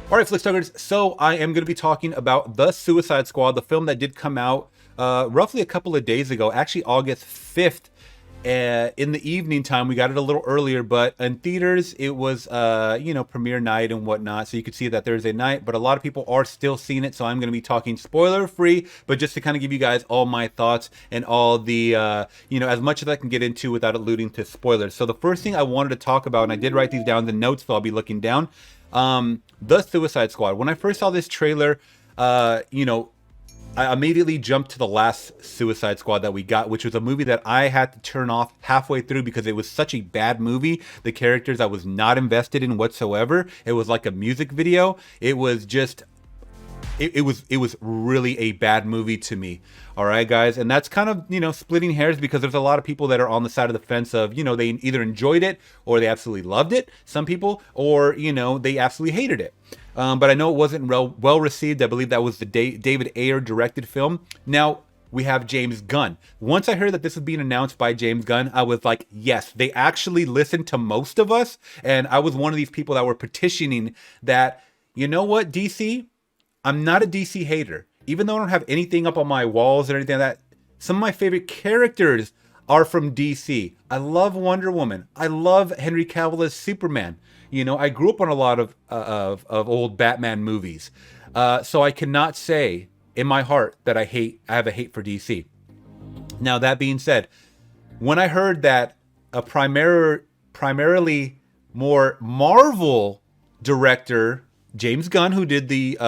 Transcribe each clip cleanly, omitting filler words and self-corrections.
All right, Flickstuggers, so I am going to be talking about The Suicide Squad, the film that did come out roughly a couple of days ago, actually August 5th. In the evening time. We got it a little earlier, but in theaters it was premiere night and whatnot, so you could see that Thursday night, but a lot of people are still seeing it, so I'm going to be talking spoiler free, but just to kind of give you guys all my thoughts and all the as much as I can get into without alluding to spoilers. So the first thing I wanted to talk about, and I did write these down in the notes, so I'll be looking down, The Suicide Squad. When I first saw this trailer, I immediately jumped to the last Suicide Squad that we got, which was a movie that I had to turn off halfway through because it was such a bad movie. The characters I was not invested in whatsoever. It was like a music video. It was just, it was really a bad movie to me. All right, guys, and that's kind of splitting hairs because there's a lot of people that are on the side of the fence of they either enjoyed it or they absolutely loved it. Some people, or they absolutely hated it. But I know it wasn't well received. I believe that was the David Ayer directed film. Now we have James Gunn. Once I heard that this was being announced by James Gunn, I was like, yes, they actually listened to most of us, and I was one of these people that were petitioning that. You know what, DC? I'm not a DC hater. Even though I don't have anything up on my walls or anything like that, some of my favorite characters are from DC. I love Wonder Woman. I love Henry Cavill as Superman. I grew up on a lot of old Batman movies. So I cannot say in my heart that I have a hate for DC. Now, that being said, when I heard that a primarily more Marvel director, James Gunn, who did the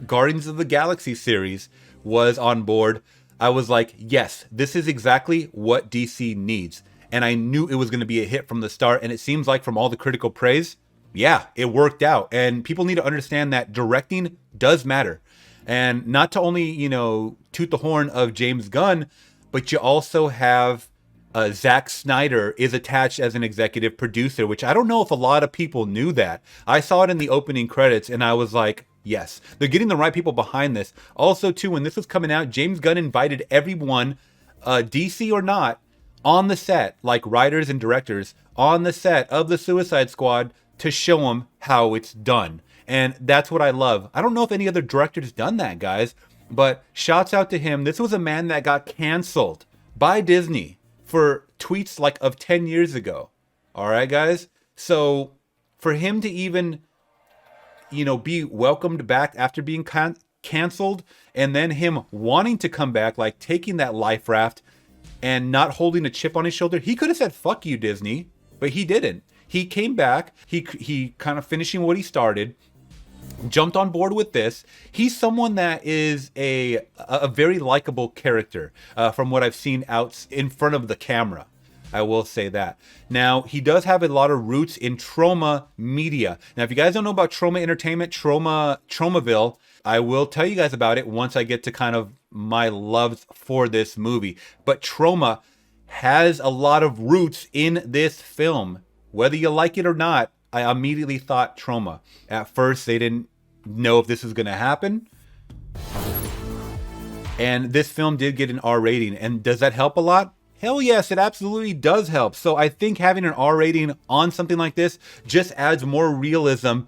Guardians of the Galaxy series, was on board, I was like, yes, this is exactly what DC needs. And I knew it was going to be a hit from the start. And it seems like from all the critical praise, yeah, it worked out. And people need to understand that directing does matter. And not to only, toot the horn of James Gunn, but you also have Zack Snyder is attached as an executive producer, which I don't know if a lot of people knew that. I saw it in the opening credits and I was like, yes, they're getting the right people behind this. Also, too, when this was coming out, James Gunn invited everyone, DC or not, on the set, like writers and directors, on the set of the Suicide Squad to show them how it's done. And that's what I love. I don't know if any other director's done that, guys, but shouts out to him. This was a man that got canceled by Disney for tweets like of 10 years ago. All right, guys? So for him to even, be welcomed back after being canceled, and then him wanting to come back, like taking that life raft and not holding a chip on his shoulder, he could have said, fuck you, Disney, but he didn't. He came back, he kind of finishing what he started, jumped on board with this. He's someone that is a very likable character from what I've seen out in front of the camera. I will say that. Now, he does have a lot of roots in Trauma media. Now, if you guys don't know about Trauma Entertainment, Traumaville, I will tell you guys about it once I get to kind of my loves for this movie. But Trauma has a lot of roots in this film. Whether you like it or not, I immediately thought Trauma. At first, they didn't know if this was going to happen. And this film did get an R rating. And does that help a lot? Hell yes, it absolutely does help. So I think having an R rating on something like this just adds more realism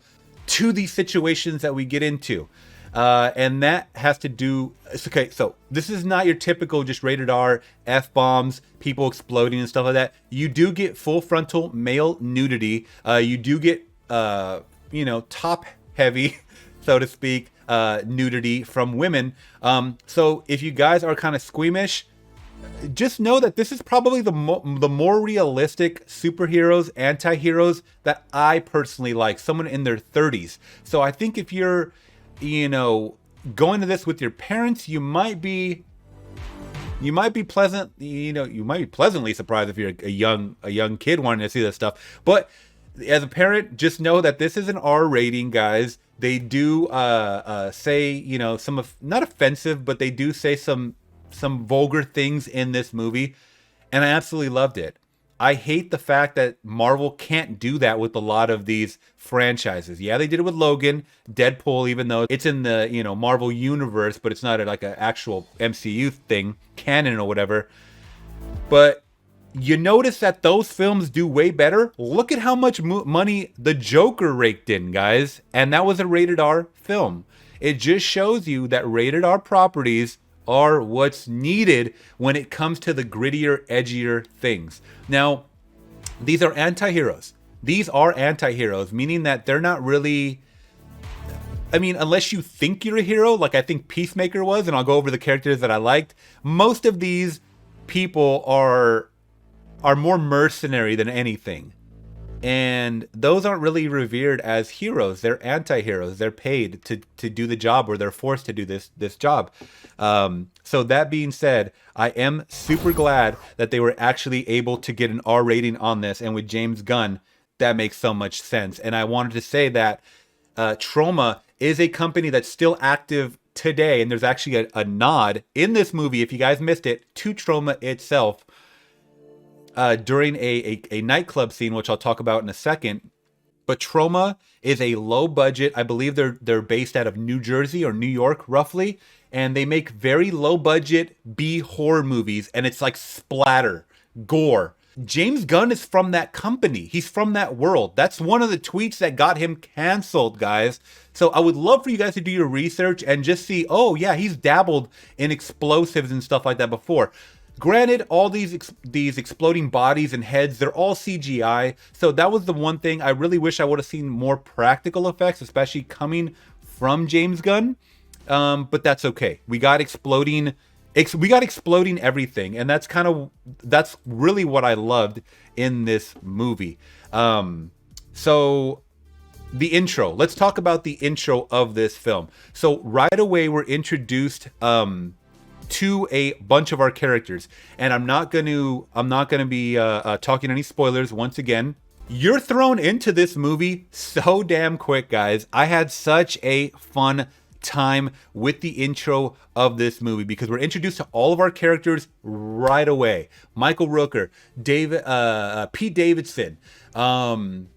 to these situations that we get into. And that has to do, okay, so this is not your typical just rated R, F-bombs, people exploding and stuff like that. You do get full frontal male nudity. You do get, top heavy, so to speak, nudity from women. So if you guys are kind of squeamish, just know that this is probably the more realistic superheroes, anti-heroes that I personally like, someone in their 30s. So I think if you're, going to this with your parents, you might be pleasantly surprised if you're a young kid wanting to see this stuff. But as a parent, just know that this is an R rating, guys. They do say, some not offensive, but they do say some vulgar things in this movie, and I absolutely loved it. I hate the fact that Marvel can't do that with a lot of these franchises. Yeah, they did it with Logan, Deadpool, even though it's in the Marvel universe, but it's not like an actual MCU thing, canon or whatever. But You notice that those films do way better. Look at how much money the Joker raked in, guys. And that was a rated R film. It just shows you that rated R properties are what's needed when it comes to the grittier, edgier things. Now, these are anti-heroes. These are anti-heroes, meaning that they're not really... I mean, unless you think you're a hero, like I think Peacemaker was, and I'll go over the characters that I liked, most of these people are more mercenary than anything. And those aren't really revered as heroes. They're anti-heroes. They're paid to do the job, or they're forced to do this job. So that being said, I am super glad that they were actually able to get an R rating on this. And with James Gunn, that makes so much sense. And I wanted to say that Troma is a company that's still active today. And there's actually a nod in this movie, if you guys missed it, to Troma itself. During a nightclub scene, which I'll talk about in a second. But Troma is a low budget. I believe they're based out of New Jersey or New York, roughly. And they make very low budget B horror movies. And it's like splatter, gore. James Gunn is from that company. He's from that world. That's one of the tweets that got him canceled, guys. So I would love for you guys to do your research and just see, oh yeah, he's dabbled in explosives and stuff like that before. Granted, all these exploding bodies and heads, they're all CGI. So that was the one thing I really wish I would have seen more practical effects, especially coming from James Gunn. But that's okay. We got exploding everything, and that's really what I loved in this movie. So the intro. Let's talk about the intro of this film. So right away we're introduced to a bunch of our characters, and I'm not going to be talking any spoilers once again. You're thrown into this movie so damn quick, guys. I had such a fun time with the intro of this movie because we're introduced to all of our characters right away. Michael Rooker, Pete Davidson, some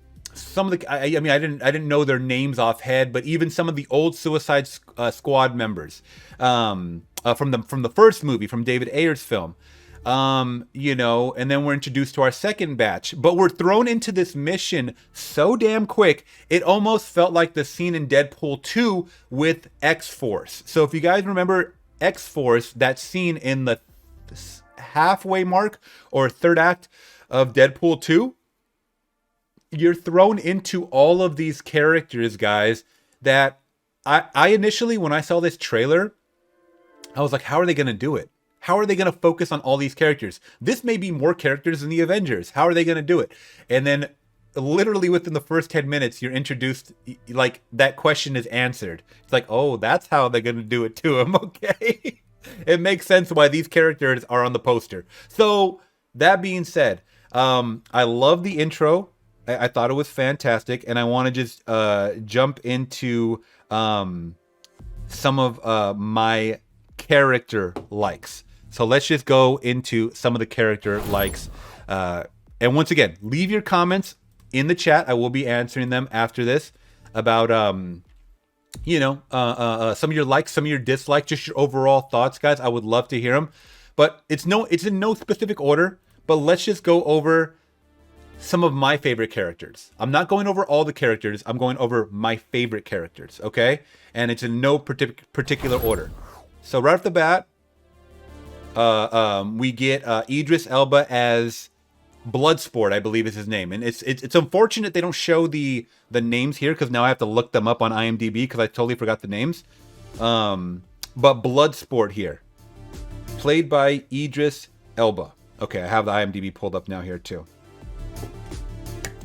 of the I didn't know their names offhand, but even some of the old Suicide Squad members from the first movie, from David Ayer's film. And then we're introduced to our second batch, but we're thrown into this mission so damn quick, it almost felt like the scene in Deadpool 2 with X-Force. So if you guys remember X-Force, that scene in the halfway mark or third act of Deadpool 2, you're thrown into all of these characters, guys, that I initially, when I saw this trailer, I was like, how are they going to do it? How are they going to focus on all these characters? This may be more characters than the Avengers. How are they going to do it? And then literally within the first 10 minutes, you're introduced, like that question is answered. It's like, oh, that's how they're going to do it to him. Okay. It makes sense why these characters are on the poster. So that being said, I love the intro. I thought it was fantastic. And I want to just jump into some of my character likes. So let's just go into some of the character likes. And once again, leave your comments in the chat. I will be answering them after this about, some of your likes, some of your dislikes, just your overall thoughts, guys. I would love to hear them. But it's in no specific order. But let's just go over some of my favorite characters. I'm not going over all the characters. I'm going over my favorite characters, okay? And it's in no particular order. So right off the bat, we get Idris Elba as Bloodsport, I believe is his name. And it's unfortunate they don't show the names here because now I have to look them up on IMDb because I totally forgot the names. But Bloodsport here, played by Idris Elba. Okay, I have the IMDb pulled up now here too.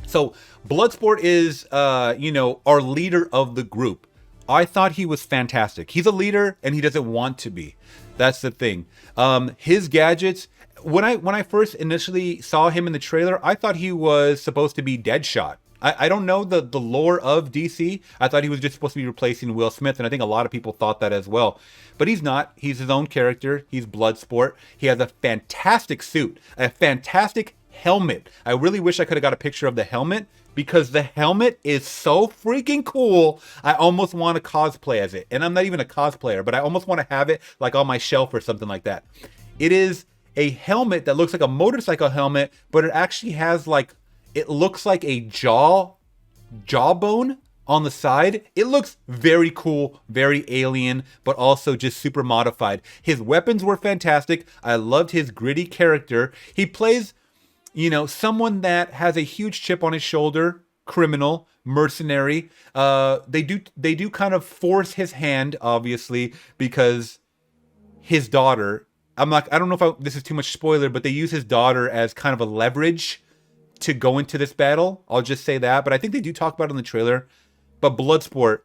So Bloodsport is, our leader of the group. I thought he was fantastic. He's a leader and he doesn't want to be. That's the thing. His gadgets, when I first initially saw him in the trailer, I thought he was supposed to be Deadshot. I don't know the lore of DC. I thought he was just supposed to be replacing Will Smith, and I think a lot of people thought that as well. But he's not. He's his own character. He's Bloodsport. He has a fantastic suit, a fantastic helmet. I really wish I could have got a picture of the helmet because the helmet is so freaking cool. I almost want to cosplay as it. And I'm not even a cosplayer, but I almost want to have it like on my shelf or something like that. It is a helmet that looks like a motorcycle helmet, but it actually has like, it looks like a jawbone on the side. It looks very cool, very alien, but also just super modified. His weapons were fantastic. I loved his gritty character. He plays, you know, someone that has a huge chip on his shoulder, criminal, mercenary. They do kind of force his hand, obviously, because his daughter, I don't know if this is too much spoiler, but they use his daughter as kind of a leverage to go into this battle. I'll just say that, but I think they do talk about it in the trailer. But Bloodsport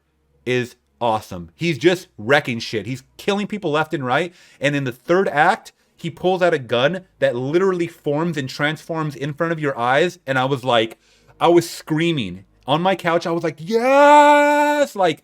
is awesome. He's just wrecking shit. He's killing people left and right. And in the third act, he pulls out a gun that literally forms and transforms in front of your eyes. And I was screaming on my couch. I was like, yes! Like,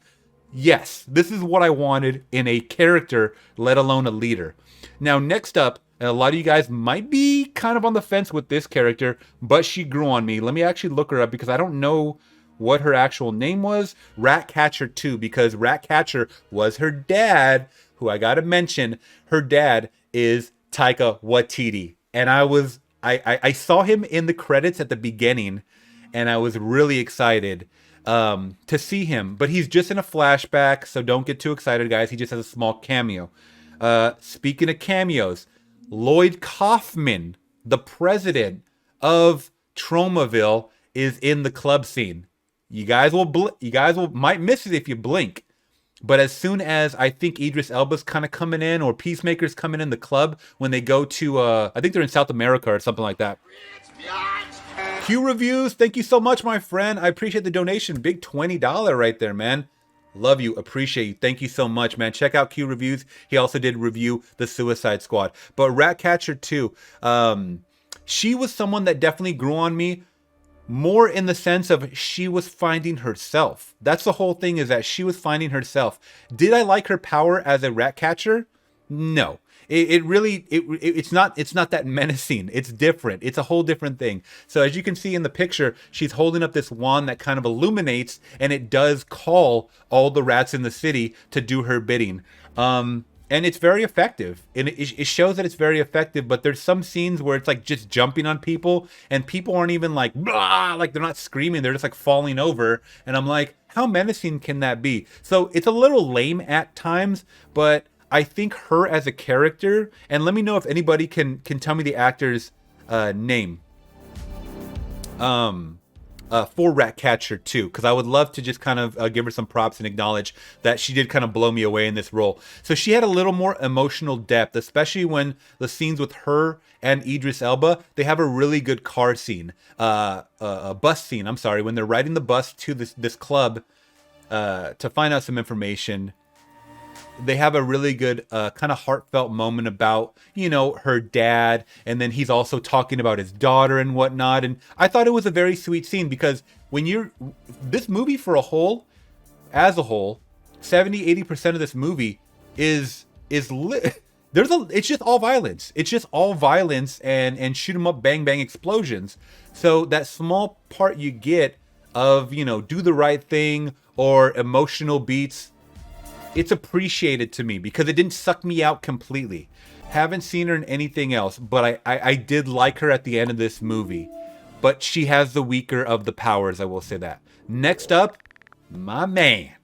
yes, this is what I wanted in a character, let alone a leader. Now, next up, and a lot of you guys might be kind of on the fence with this character, but she grew on me. Let me actually look her up because I don't know what her actual name was. Ratcatcher 2, because Ratcatcher was her dad, who I gotta mention, her dad is Taika Waititi. And I saw him in the credits at the beginning, and I was really excited to see him. But he's just in a flashback, so don't get too excited, guys. He just has a small cameo. Speaking of cameos, Lloyd Kaufman, the president of Tromaville, is in the club scene. You guys might miss it if you blink. But as soon as I think Idris Elba's kind of coming in, or Peacemaker's coming in the club when they go to, I think they're in South America or something like that. Q Reviews, thank you so much, my friend. I appreciate the donation. Big $20 right there, man. Love you, appreciate you. Thank you so much, man. Check out Q Reviews. He also did review the Suicide Squad. But Ratcatcher 2, she was someone that definitely grew on me. More in the sense of she was finding herself. That's the whole thing, is that she was finding herself. Did I like her power as a rat catcher? No. It's not that menacing. It's different. It's a whole different thing. So as you can see in the picture, she's holding up this wand that kind of illuminates, and it does call all the rats in the city to do her bidding. And it's very effective. And it shows that it's very effective, but there's some scenes where it's like just jumping on people, and people aren't even like, blah, like they're not screaming, they're just like falling over. And I'm like, how menacing can that be? So it's a little lame at times, but I think her as a character, and let me know if anybody can tell me the actor's name for Ratcatcher 2, because I would love to just kind of give her some props and acknowledge that she did kind of blow me away in this role. So she had a little more emotional depth, especially when the scenes with her and Idris Elba, they have a really good car scene, a bus scene, I'm sorry, when they're riding the bus to this club to find out some information. They have a really good kind of heartfelt moment about, you know, her dad. And then he's also talking about his daughter and whatnot. And I thought it was a very sweet scene, because when this movie as a whole, 70-80% of this movie it's just all violence. It's just all violence and shoot 'em up, bang, bang explosions. So that small part you get of, you know, do the right thing or emotional beats, it's appreciated to me because it didn't suck me out completely. Haven't seen her in anything else, but I did like her at the end of this movie. But she has the weaker of the powers, I will say that. Next up, my man,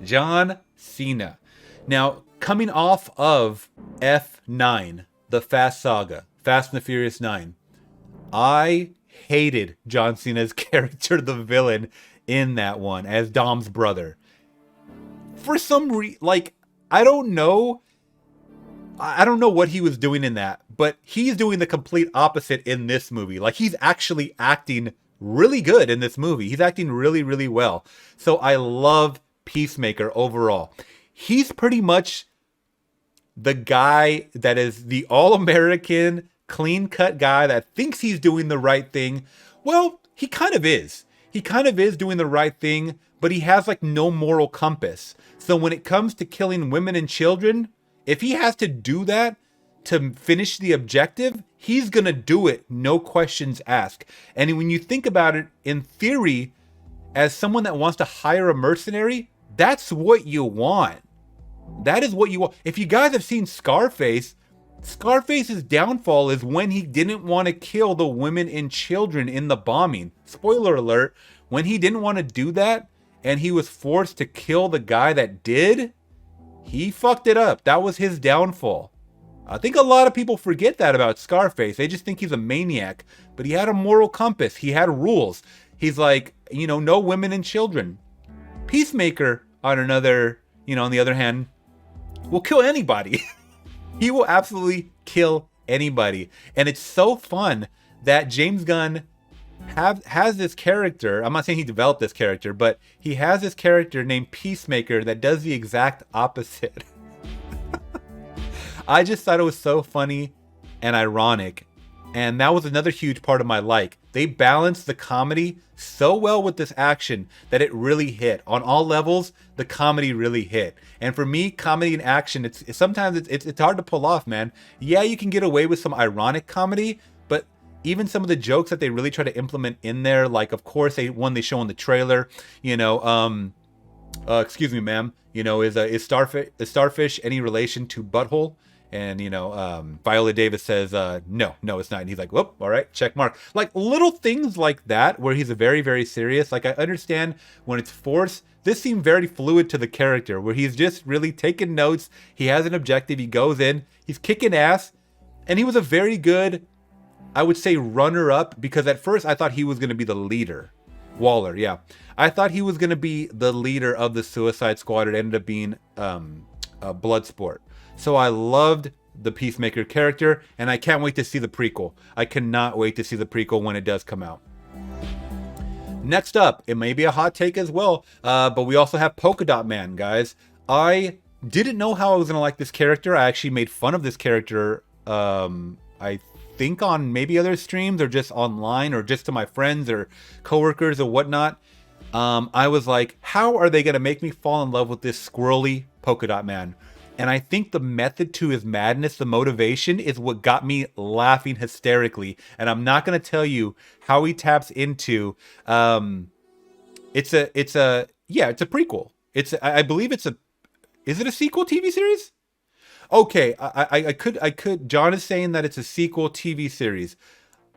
John Cena. Now, coming off of F9, the Fast Saga, Fast and the Furious 9, I hated John Cena's character, the villain, in that one, as Dom's brother. For some I don't know what he was doing in that, but he's doing the complete opposite in this movie. Like, he's actually acting really good in this movie. He's acting really, really well. So I love Peacemaker overall. He's pretty much the guy that is the all-American, clean-cut guy that thinks he's doing the right thing. Well, he kind of is. He kind of is doing the right thing, but he has like no moral compass. So when it comes to killing women and children, if he has to do that to finish the objective, he's going to do it, no questions asked. And when you think about it, in theory, as someone that wants to hire a mercenary, that's what you want. That is what you want. If you guys have seen Scarface, Scarface's downfall is when he didn't want to kill the women and children in the bombing. Spoiler alert, when he didn't want to do that and he was forced to kill the guy that did, he fucked it up. That was his downfall. I think a lot of people forget that about Scarface. They just think he's a maniac, but he had a moral compass. He had rules. He's like, no women and children. Peacemaker, on the other hand, will kill anybody. He will absolutely kill anybody. And it's so fun that James Gunn has this character. I'm not saying he developed this character, but he has this character named Peacemaker that does the exact opposite. I just thought it was so funny and ironic. And that was another huge part of my like. They balanced the comedy so well with this action that it really hit. On all levels, the comedy really hit. And for me, comedy and action, it's hard to pull off, man. Yeah, you can get away with some ironic comedy, but even some of the jokes that they really try to implement in there, like of course they show in the trailer, excuse me, ma'am, is starfish any relation to butthole? And, Viola Davis says, no, it's not. And he's like, whoop, all right, check mark. Like little things like that where he's very, very serious. Like I understand when it's forced. This seemed very fluid to the character where he's just really taking notes. He has an objective. He goes in. He's kicking ass. And he was a very good, I would say, runner-up because at first I thought he was going to be the leader. Waller, yeah. I thought he was going to be the leader of the Suicide Squad. It ended up being Bloodsport. So I loved the Peacemaker character, and I can't wait to see the prequel. I cannot wait to see the prequel when it does come out. Next up, it may be a hot take as well, but we also have Polkadot Man, guys. I didn't know how I was going to like this character. I actually made fun of this character, I think on maybe other streams or just online or just to my friends or coworkers or whatnot. I was like, how are they going to make me fall in love with this squirrely Polkadot Man? And I think the method to his madness, the motivation, is what got me laughing hysterically. And I'm not going to tell you how he taps into. It's a prequel. I believe is it a sequel TV series? Okay, I could. John is saying that it's a sequel TV series.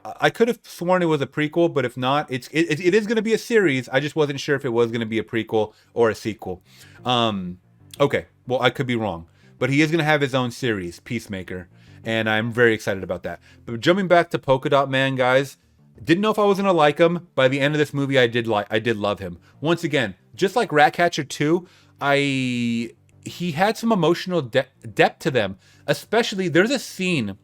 I could have sworn it was a prequel, but if not, it is going to be a series. I just wasn't sure if it was going to be a prequel or a sequel. Okay, well, I could be wrong. But he is going to have his own series, Peacemaker, and I'm very excited about that. But jumping back to Polkadot Man, guys, didn't know if I was going to like him. By the end of this movie, I did love him. Once again, just like Ratcatcher 2, he had some emotional depth to them. Especially, there's a scene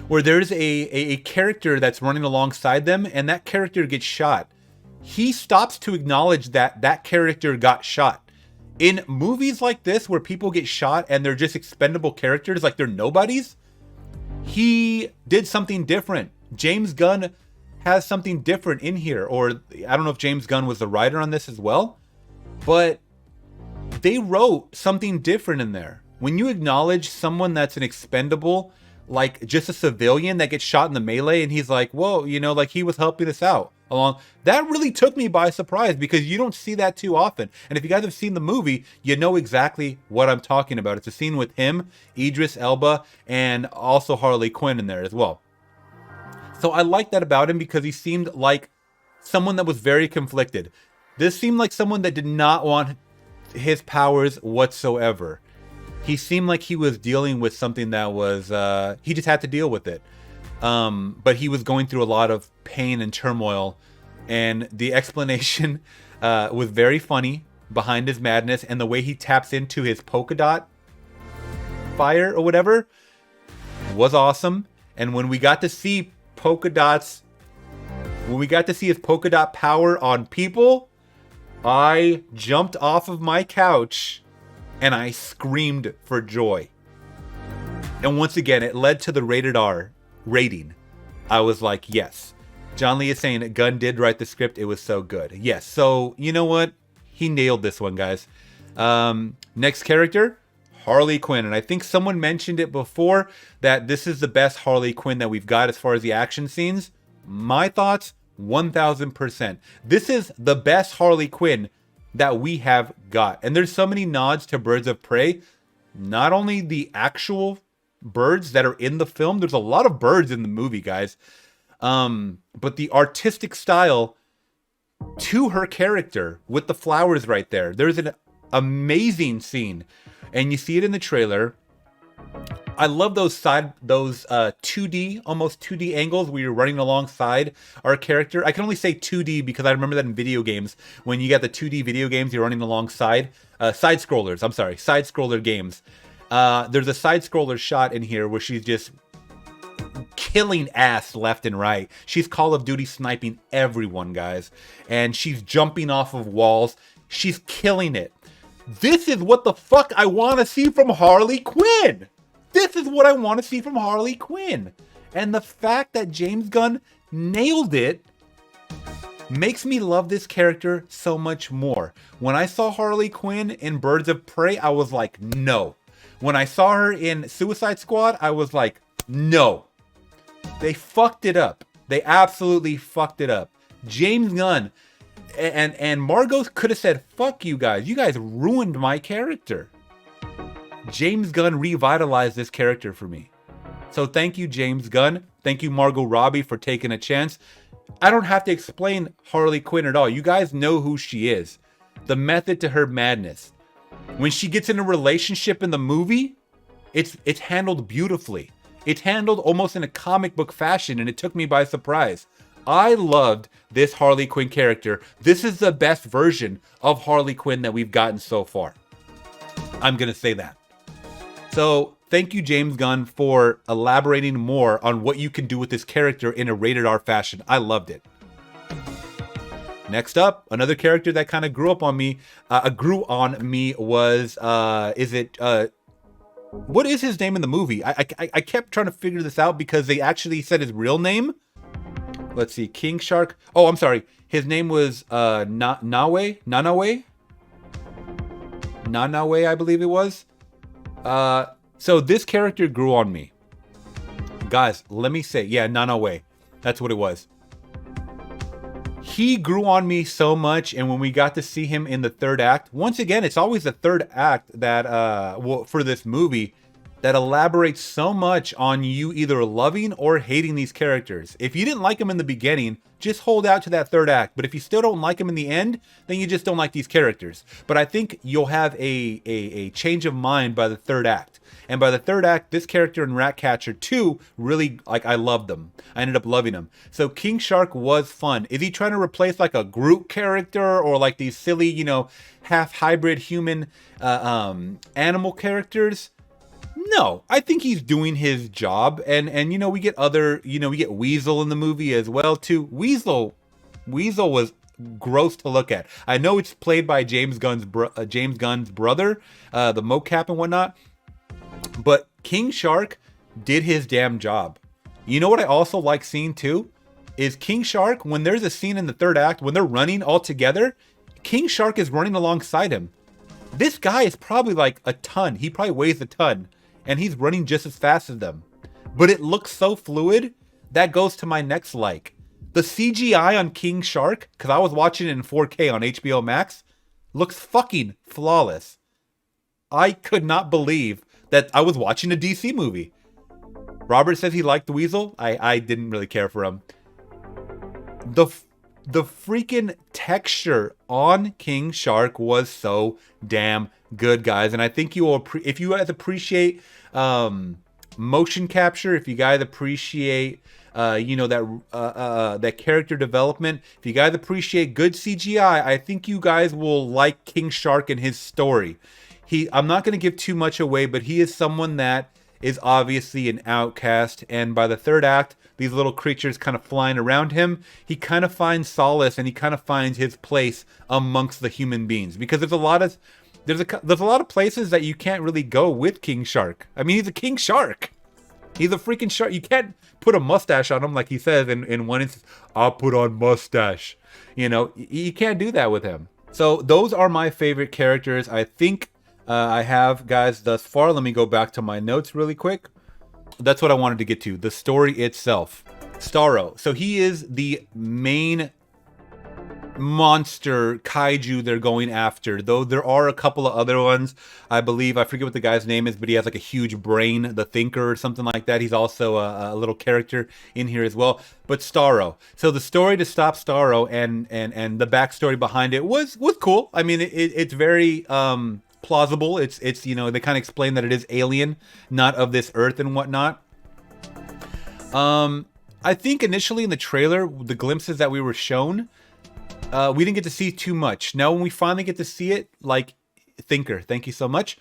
where there's a character that's running alongside them, and that character gets shot. He stops to acknowledge that character got shot. In movies like this where people get shot and they're just expendable characters, like they're nobodies, he did something different. James Gunn has something different in here. Or I don't know if James Gunn was the writer on this as well, but they wrote something different in there. When you acknowledge someone that's an expendable, like just a civilian that gets shot in the melee and he's like, whoa, like he was helping us out along, that really took me by surprise because you don't see that too often. And if you guys have seen the movie, you know exactly what I'm talking about. It's a scene with him, Idris Elba, and also Harley Quinn in there as well. So I like that about him because he seemed like someone that was very conflicted. This seemed like someone that did not want his powers whatsoever. He seemed like he was dealing with something that was, he just had to deal with it. But he was going through a lot of pain and turmoil. And the explanation was very funny behind his madness. And the way he taps into his polka dot fire or whatever was awesome. And when we got to see his polka dot power on people, I jumped off of my couch and I screamed for joy. And once again, it led to the rated R rating. I was like, yes. John Lee is saying that Gunn did write the script. It was so good. Yes. So, you know what? He nailed this one, guys. Next character, Harley Quinn. And I think someone mentioned it before that this is the best Harley Quinn that we've got as far as the action scenes. My thoughts, 1000%. This is the best Harley Quinn that we have got. And there's so many nods to Birds of Prey. Not only the actual birds that are in the film. There's a lot of birds in the movie, guys. But the artistic style to her character with the flowers right there. There's an amazing scene, and you see it in the trailer. I love those 2D, almost 2D angles where you're running alongside our character. I can only say 2D because I remember that in video games. When you got the 2D video games, you're running alongside side-scrollers. I'm sorry, side-scroller games. There's a side-scroller shot in here where she's just killing ass left and right. She's Call of Duty sniping everyone, guys. And she's jumping off of walls. She's killing it. This is what the fuck I want to see from Harley Quinn. This is what I want to see from Harley Quinn. And the fact that James Gunn nailed it makes me love this character so much more. When I saw Harley Quinn in Birds of Prey, I was like, no. When I saw her in Suicide Squad, I was like, no. They fucked it up. They absolutely fucked it up. James Gunn and Margot could have said, fuck you guys. You guys ruined my character. James Gunn revitalized this character for me. So thank you, James Gunn. Thank you, Margot Robbie, for taking a chance. I don't have to explain Harley Quinn at all. You guys know who she is. The method to her madness. When she gets in a relationship in the movie, it's handled beautifully. It's handled almost in a comic book fashion, and it took me by surprise. I loved this Harley Quinn character. This is the best version of Harley Quinn that we've gotten so far. I'm going to say that. So thank you, James Gunn, for elaborating more on what you can do with this character in a rated R fashion. I loved it. Next up, another character that kind of grew on me was, what is his name in the movie? I kept trying to figure this out because they actually said his real name. Let's see, King Shark. Oh, I'm sorry. His name was Nanawe, I believe it was. So this character grew on me. Guys, let me say, yeah, Nanawe. That's what it was. He grew on me so much, and when we got to see him in the third act, once again, it's always the third act that, for this movie, that elaborates so much on you either loving or hating these characters. If you didn't like them in the beginning, just hold out to that third act. But if you still don't like them in the end, then you just don't like these characters. But I think you'll have a change of mind by the third act. And by the third act, this character in Ratcatcher 2, really, like, I loved them. I ended up loving him. So King Shark was fun. Is he trying to replace, like, a Groot character or, like, these silly, you know, half-hybrid human animal characters? No, I think he's doing his job. And you know, we get other, you know, we get Weasel in the movie as well, too. Weasel was gross to look at. I know it's played by James Gunn's brother, the mocap and whatnot. But King Shark did his damn job. You know what I also like seeing too? Is King Shark, when there's a scene in the third act, when they're running all together, King Shark is running alongside him. This guy is probably like a ton. He probably weighs a ton. And he's running just as fast as them. But it looks so fluid. That goes to my next like. The CGI on King Shark, because I was watching it in 4K on HBO Max, looks fucking flawless. I could not believe that I was watching a DC movie. Robert says he liked the Weasel. I didn't really care for him. The freaking texture on King Shark was so damn good, guys. And I think you will, if you guys appreciate motion capture, if you guys appreciate you know, that character development, if you guys appreciate good CGI, I think you guys will like King Shark and his story. I'm not going to give too much away, but he is someone that is obviously an outcast, and by the third act, these little creatures kind of flying around him, he kind of finds solace and he kind of finds his place amongst the human beings, because there's a lot of places that you can't really go with King Shark. I mean, he's a king shark. He's a freaking shark. You can't put a mustache on him like he says in one instance, I'll put on mustache. You know, you can't do that with him. So those are my favorite characters. I think I have, guys, thus far. Let me go back to my notes really quick. That's what I wanted to get to. The story itself. Starro. So he is the main monster kaiju they're going after, though there are a couple of other ones. I believe, I forget what the guy's name is, but he has like a huge brain, the Thinker or something like that. He's also a little character in here as well. But Starro, so the story to stop Starro and the backstory behind it was cool. I mean, it's very plausible. It's you know, they kind of explain that it is alien, not of this earth and whatnot. I think initially in the trailer, the glimpses that we were shown, we didn't get to see too much. Now when we finally get to see it, like Thinker, thank you so much.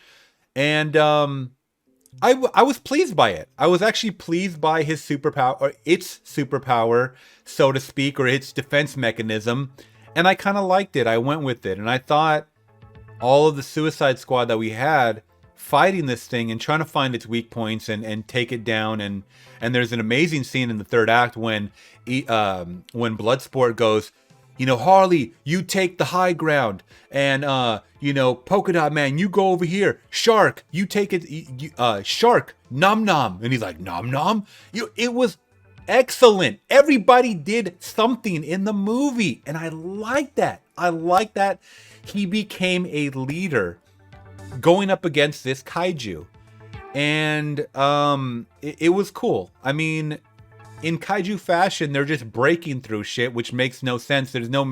And I was pleased by it. I was actually pleased by his superpower, or its superpower, so to speak, or its defense mechanism. And I kind of liked it. I went with it. And I thought all of the Suicide Squad that we had fighting this thing and trying to find its weak points and take it down. And there's an amazing scene in the third act when Bloodsport goes, you know, Harley, you take the high ground, and you know, Polkadot Man, you go over here. Shark, you take it. Shark, nom nom, and he's like nom nom. It was excellent. Everybody did something in the movie, and I like that. I like that he became a leader going up against this kaiju, and it was cool. I mean, in kaiju fashion, they're just breaking through shit, which makes no sense. There's no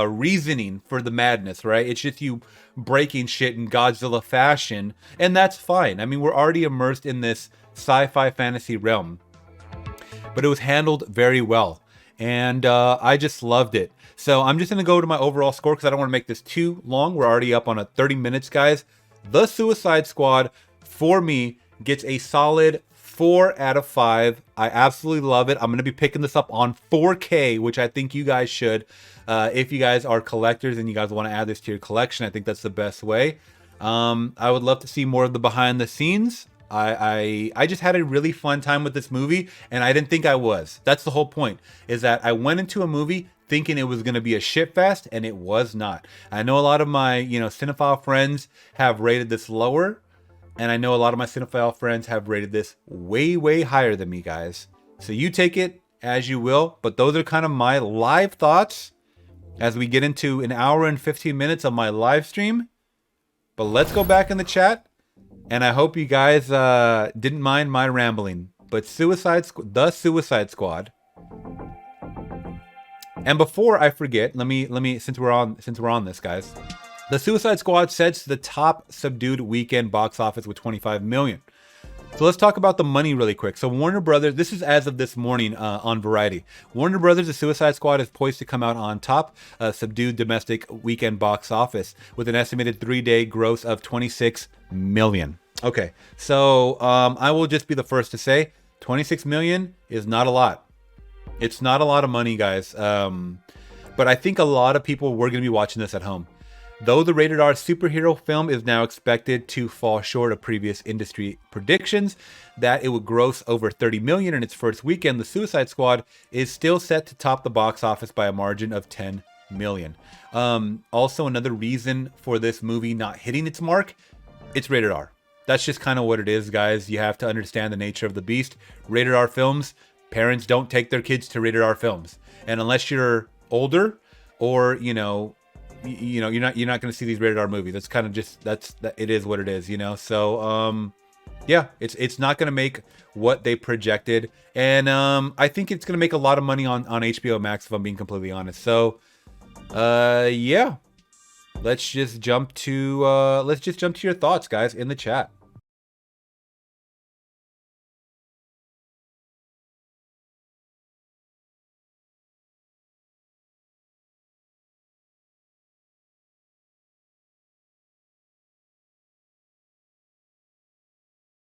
reasoning for the madness, right? It's just you breaking shit in Godzilla fashion, and that's fine. I mean, we're already immersed in this sci-fi fantasy realm, but it was handled very well, and I just loved it. So I'm just gonna go to my overall score because I don't want to make this too long. We're already up on 30 minutes, guys. The Suicide Squad, for me, gets a solid 4 out of 5. I absolutely love it. I'm going to be picking this up on 4K, which I think you guys should. If you guys are collectors and you guys want to add this to your collection, I think that's the best way. I would love to see more of the behind the scenes. I just had a really fun time with this movie, and I didn't think I was. That's the whole point, is that I went into a movie thinking it was going to be a shitfest, and it was not. I know a lot of my, you know, cinephile friends have rated this lower, and I know a lot of my cinephile friends have rated this way, way higher than me, guys. So you take it as you will, but those are kind of my live thoughts as we get into an hour and 15 minutes of my live stream. But let's go back in the chat, and I hope you guys didn't mind my rambling. But the Suicide Squad. And before I forget, let me since we're on this, guys. The Suicide Squad sets the top subdued weekend box office with 25 million. So let's talk about the money really quick. So Warner Brothers, this is as of this morning on Variety. Warner Brothers, The Suicide Squad is poised to come out on top, subdued domestic weekend box office with an estimated 3-day gross of 26 million. Okay, so I will just be the first to say 26 million is not a lot. It's not a lot of money, guys. But I think a lot of people were going to be watching this at home. Though the rated R superhero film is now expected to fall short of previous industry predictions that it would gross over 30 million in its first weekend, The Suicide Squad is still set to top the box office by a margin of 10 million. Also, another reason for this movie not hitting its mark, it's rated R. That's just kind of what it is, guys. You have to understand the nature of the beast. Rated R films, parents don't take their kids to rated R films. And unless you're older or, you know, you're not going to see these rated R movies. That's kind of just it is what it is, you know. So yeah, it's not going to make what they projected, and I think it's going to make a lot of money on HBO Max, if I'm being completely honest. So yeah, let's just jump to your thoughts, guys, in the chat.